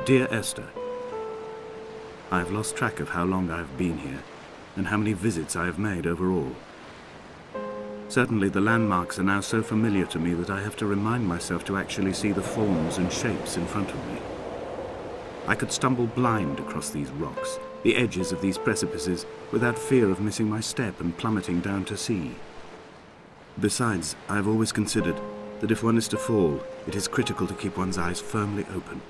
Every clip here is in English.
Dear Esther, I have lost track of how long I have been here and how many visits I have made overall. Certainly the landmarks are now so familiar to me that I have to remind myself to actually see the forms and shapes in front of me. I could stumble blind across these rocks, the edges of these precipices, without fear of missing my step and plummeting down to sea. Besides, I have always considered that if one is to fall, it is critical to keep one's eyes firmly open.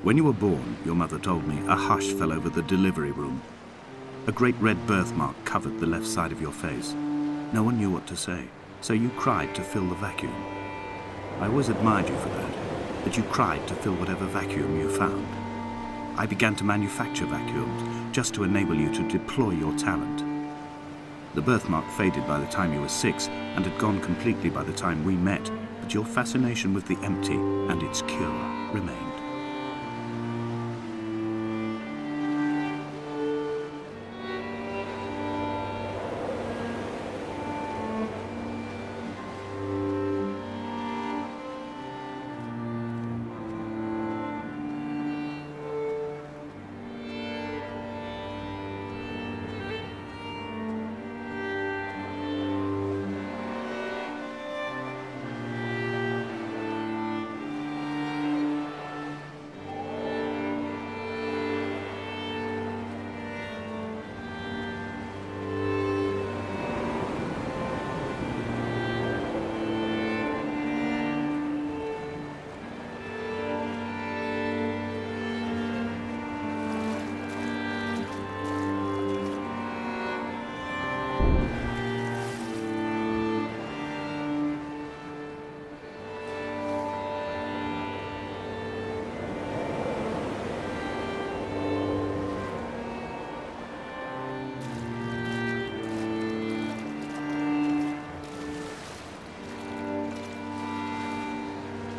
When you were born, your mother told me, a hush fell over the delivery room. A great red birthmark covered the left side of your face. No one knew what to say, so you cried to fill the vacuum. I always admired you for that you cried to fill whatever vacuum you found. I began to manufacture vacuums just to enable you to deploy your talent. The birthmark faded by the time you were 6 and had gone completely by the time we met, but your fascination with the empty and its cure remained.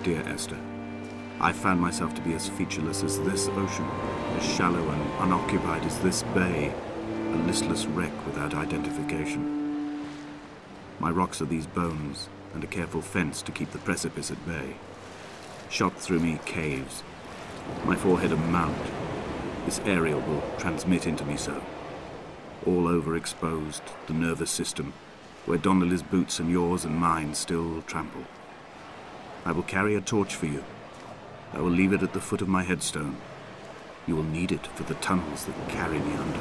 dear Esther. I found myself to be as featureless as this ocean, as shallow and unoccupied as this bay, a listless wreck without identification. My rocks are these bones, and a careful fence to keep the precipice at bay. Shot through me caves, my forehead a mount. This aerial will transmit into me so. All over exposed, the nervous system, where Donnelly's boots and yours and mine still trample. I will carry a torch for you. I will leave it at the foot of my headstone. You will need it for the tunnels that carry me under.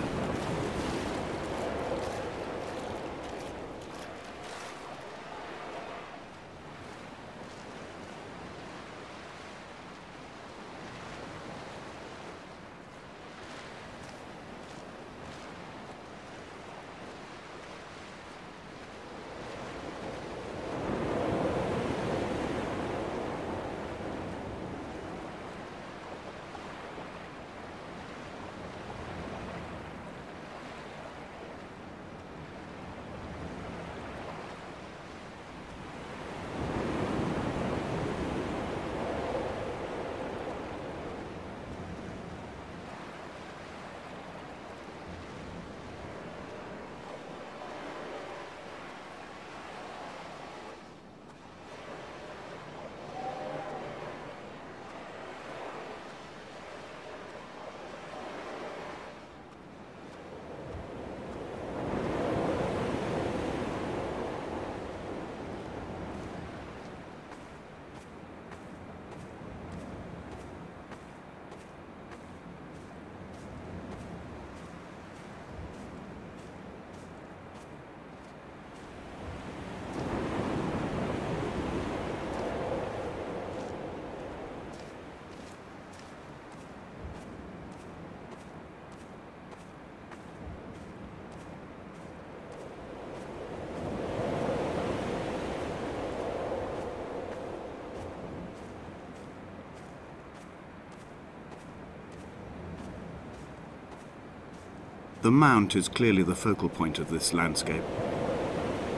The mount is clearly the focal point of this landscape.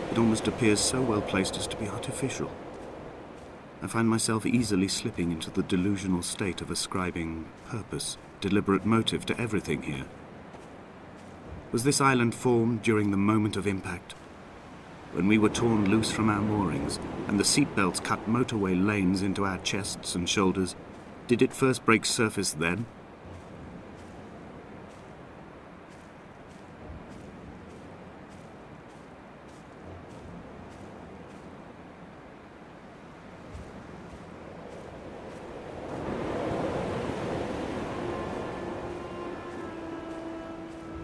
It almost appears so well placed as to be artificial. I find myself easily slipping into the delusional state of ascribing purpose, deliberate motive to everything here. Was this island formed during the moment of impact? When we were torn loose from our moorings, and the seatbelts cut motorway lanes into our chests and shoulders, did it first break surface then?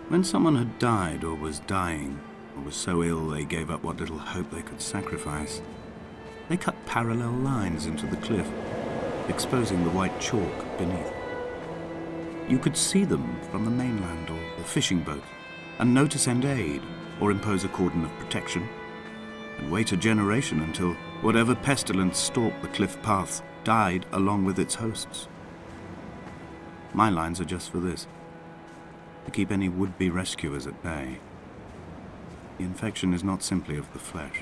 When someone had died or was dying, or was so ill they gave up what little hope they could sacrifice, they cut parallel lines into the cliff, exposing the white chalk beneath. You could see them from the mainland or the fishing boat, and know to send aid or impose a cordon of protection, and wait a generation until whatever pestilence stalked the cliff paths died along with its hosts. My lines are just for this: to keep any would-be rescuers at bay. The infection is not simply of the flesh.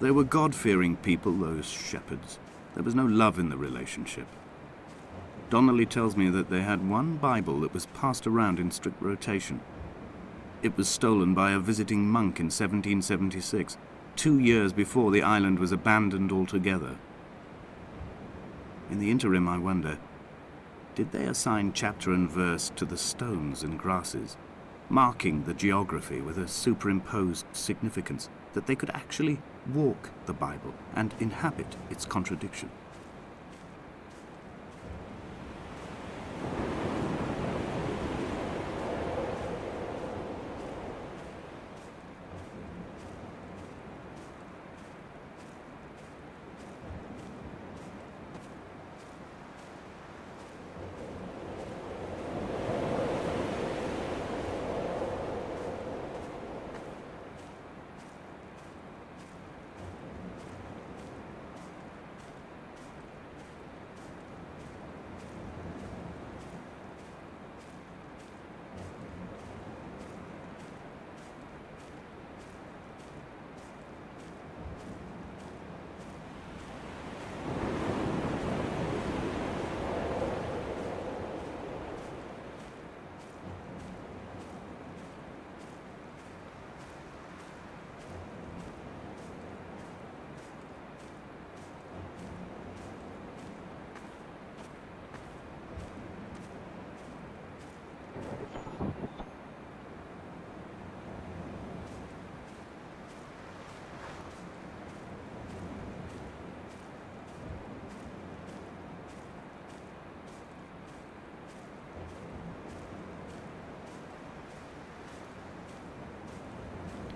They were God-fearing people, those shepherds. There was no love in the relationship. Donnelly tells me that they had one Bible that was passed around in strict rotation. It was stolen by a visiting monk in 1776, 2 years before the island was abandoned altogether. In the interim, I wonder, did they assign chapter and verse to the stones and grasses, marking the geography with a superimposed significance, that they could actually walk the Bible and inhabit its contradiction?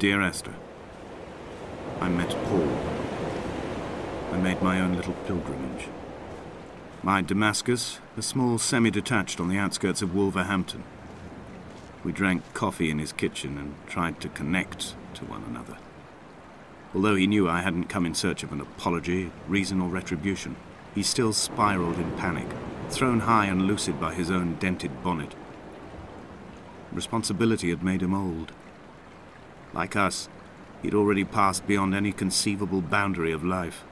Dear Esther, I met Paul. I made my own little pilgrimage. My Damascus, a small semi-detached on the outskirts of Wolverhampton. We drank coffee in his kitchen and tried to connect to one another. Although he knew I hadn't come in search of an apology, reason or retribution, he still spiraled in panic, thrown high and lucid by his own dented bonnet. Responsibility had made him old. Like us, he'd already passed beyond any conceivable boundary of life.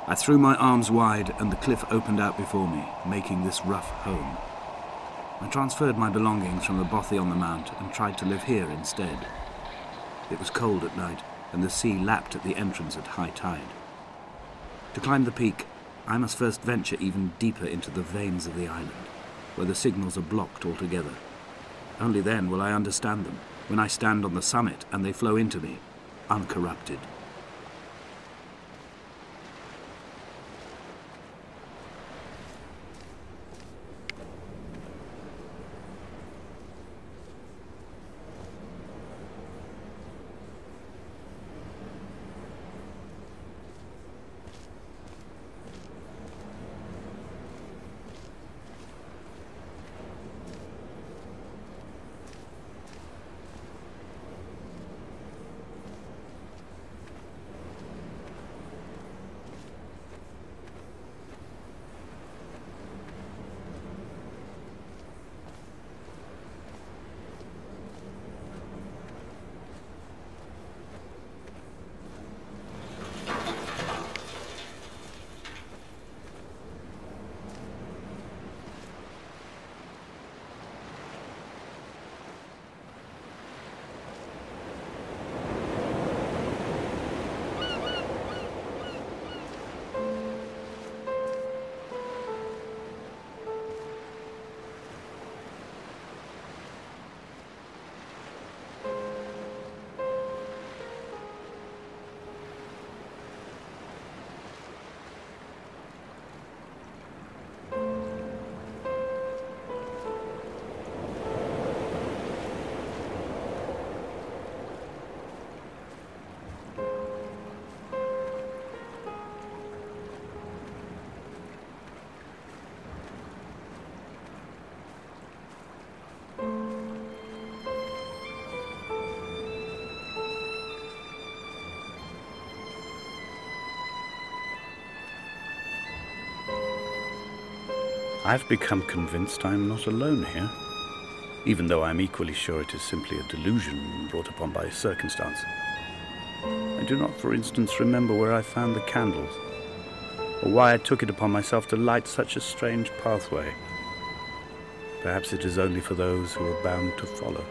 I threw my arms wide and the cliff opened out before me, making this rough home. I transferred my belongings from the bothy on the mount and tried to live here instead. It was cold at night and the sea lapped at the entrance at high tide. To climb the peak, I must first venture even deeper into the veins of the island, where the signals are blocked altogether. Only then will I understand them, when I stand on the summit and they flow into me, uncorrupted. I've become convinced I'm not alone here, even though I'm equally sure it is simply a delusion brought upon by circumstance. I do not, for instance, remember where I found the candles, or why I took it upon myself to light such a strange pathway. Perhaps it is only for those who are bound to follow.